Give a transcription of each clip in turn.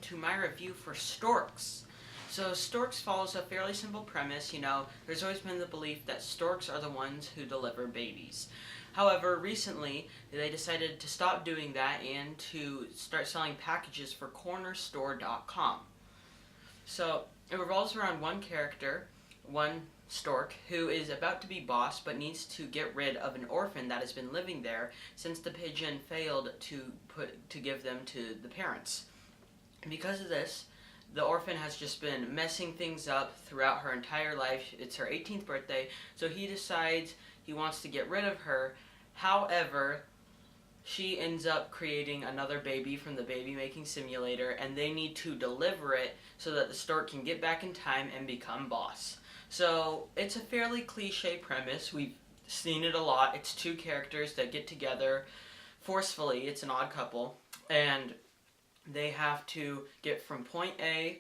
to my review for Storks. So Storks follows a fairly simple premise. There's always been the belief that storks are the ones who deliver babies. However, recently they decided to stop doing that and to start selling packages for cornerstore.com. So it revolves around one character, one stork, who is about to be boss but needs to get rid of an orphan that has been living there since the pigeon failed to give them to the parents. And because of this, the orphan has just been messing things up throughout her entire life. It's her 18th birthday, so he decides he wants to get rid of her. However, she ends up creating another baby from the baby making simulator, and they need to deliver it so that the stork can get back in time and become boss. So it's a fairly cliche premise. We've seen it a lot. It's two characters that get together forcefully. It's an odd couple, and they have to get from point A,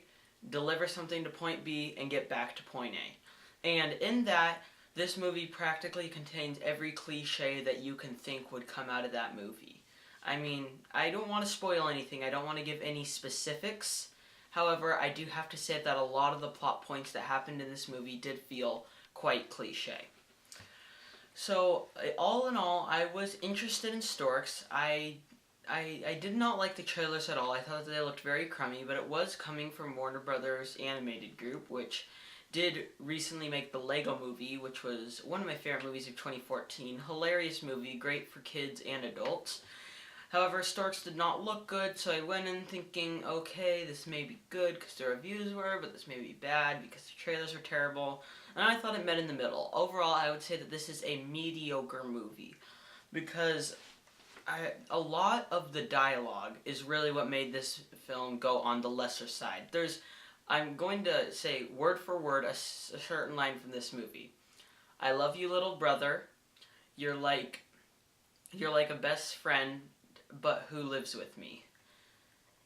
deliver something to point B, and get back to point A. And in that, this movie practically contains every cliche that you can think would come out of that movie. I mean, I don't want to spoil anything. I don't want to give any specifics. However, I do have to say that a lot of the plot points that happened in this movie did feel quite cliche. So, all in all, I was interested in Storks. I did not like the trailers at all. I thought that they looked very crummy, but it was coming from Warner Brothers Animated Group, which did recently make the Lego Movie, which was one of my favorite movies of 2014. Hilarious movie, great for kids and adults. However, Storks did not look good, so I went in thinking, okay, this may be good because the reviews were, but this may be bad because the trailers were terrible. And I thought it met in the middle. Overall, I would say that this is a mediocre movie because a lot of the dialogue is really what made this film go on the lesser side. I'm going to say word for word a certain line from this movie. I love you, little brother. You're like a best friend, but who lives with me?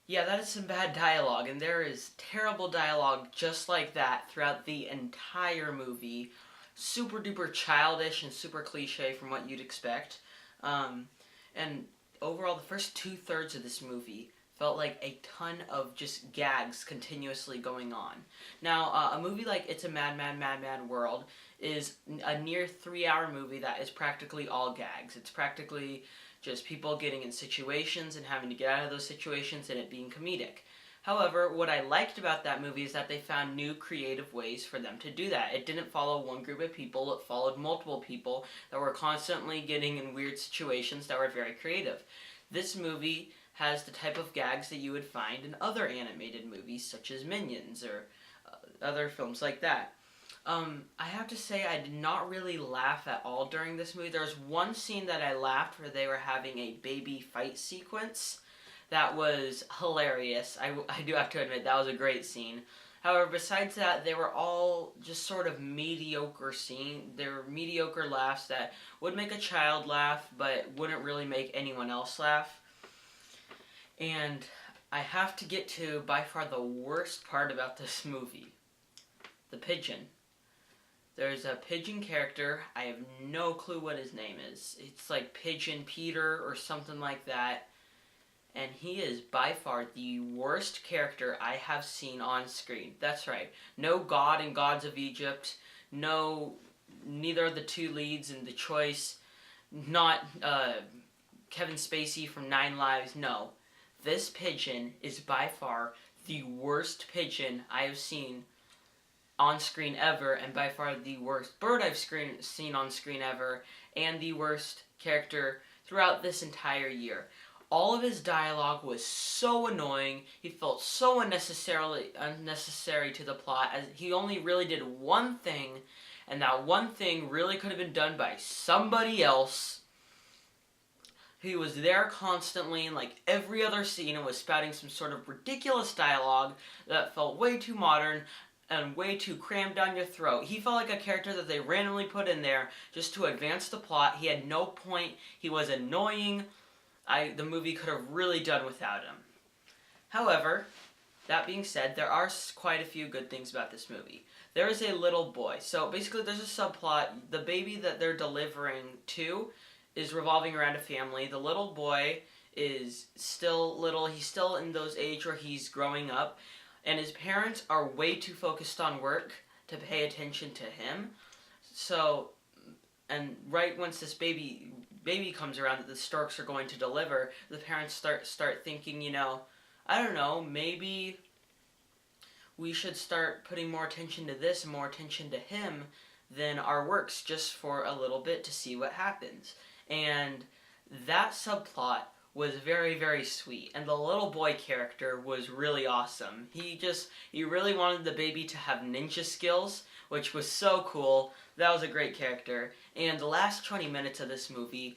Yeah, that is some bad dialogue, and there is terrible dialogue just like that throughout the entire movie. Super duper childish and super cliche from what you'd expect. And overall, the first 2/3 of this movie felt like a ton of just gags continuously going on. Now, a movie like It's a Mad, Mad, Mad, Mad World is a near 3-hour movie that is practically all gags. It's practically just people getting in situations and having to get out of those situations and it being comedic. However, what I liked about that movie is that they found new creative ways for them to do that. It didn't follow one group of people, it followed multiple people that were constantly getting in weird situations that were very creative. This movie has the type of gags that you would find in other animated movies such as Minions or other films like that. I have to say I did not really laugh at all during this movie. There was one scene that I laughed where they were having a baby fight sequence. That was hilarious. I do have to admit, that was a great scene. However, besides that, they were all just sort of mediocre scenes. They were mediocre laughs that would make a child laugh, but wouldn't really make anyone else laugh. And I have to get to, by far, the worst part about this movie. The pigeon. There's a pigeon character. I have no clue what his name is. It's like Pigeon Peter or something like that. And he is by far the worst character I have seen on screen. That's right. No God in Gods of Egypt. Neither of the two leads in The Choice. Not Kevin Spacey from 9 Lives. No. This pigeon is by far the worst pigeon I have seen on screen ever, and by far the worst bird I've seen on screen ever, and the worst character throughout this entire year. All of his dialogue was so annoying. He felt so unnecessary to the plot, as he only really did one thing, and that one thing really could have been done by somebody else. He was there constantly in like every other scene and was spouting some sort of ridiculous dialogue that felt way too modern and way too crammed down your throat. He felt like a character that they randomly put in there just to advance the plot. He had no point. He was annoying. The movie could have really done without him. However, that being said, there are quite a few good things about this movie. There is a little boy. So basically there's a subplot. The baby that they're delivering to is revolving around a family. The little boy is still little. He's still in those age where he's growing up, and his parents are way too focused on work to pay attention to him. So, and right once this baby comes around that the Storks are going to deliver, the parents start thinking, I don't know, maybe we should start putting more attention to this and more attention to him than our works, just for a little bit to see what happens. And that subplot was very, very sweet, and the little boy character was really awesome. He really wanted the baby to have ninja skills, which was so cool. That was a great character. And the last 20 minutes of this movie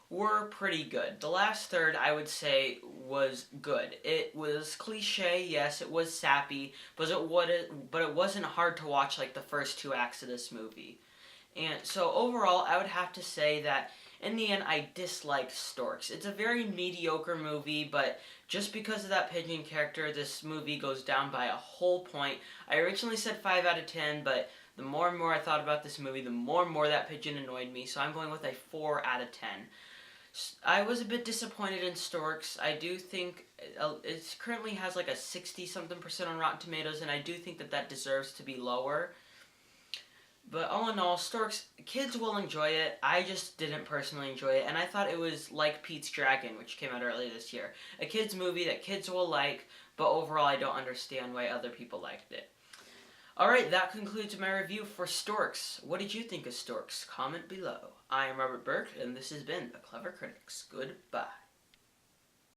were pretty good. The last third, I would say, was good. It was cliche, yes, it was sappy, but it wasn't hard to watch like the first 2 acts of this movie. And so overall, I would have to say that in the end, I disliked Storks. It's a very mediocre movie, but just because of that pigeon character, this movie goes down by a whole point. I originally said 5 out of 10, but the more and more I thought about this movie, the more and more that pigeon annoyed me, so I'm going with a 4 out of 10. I was a bit disappointed in Storks. I do think it currently has like a 60-something% on Rotten Tomatoes, and I do think that deserves to be lower. But all in all, Storks, kids will enjoy it. I just didn't personally enjoy it, and I thought it was like Pete's Dragon, which came out earlier this year. A kids movie that kids will like, but overall I don't understand why other people liked it. Alright, that concludes my review for Storks. What did you think of Storks? Comment below. I am Robert Burke, and this has been The Clever Critics. Goodbye.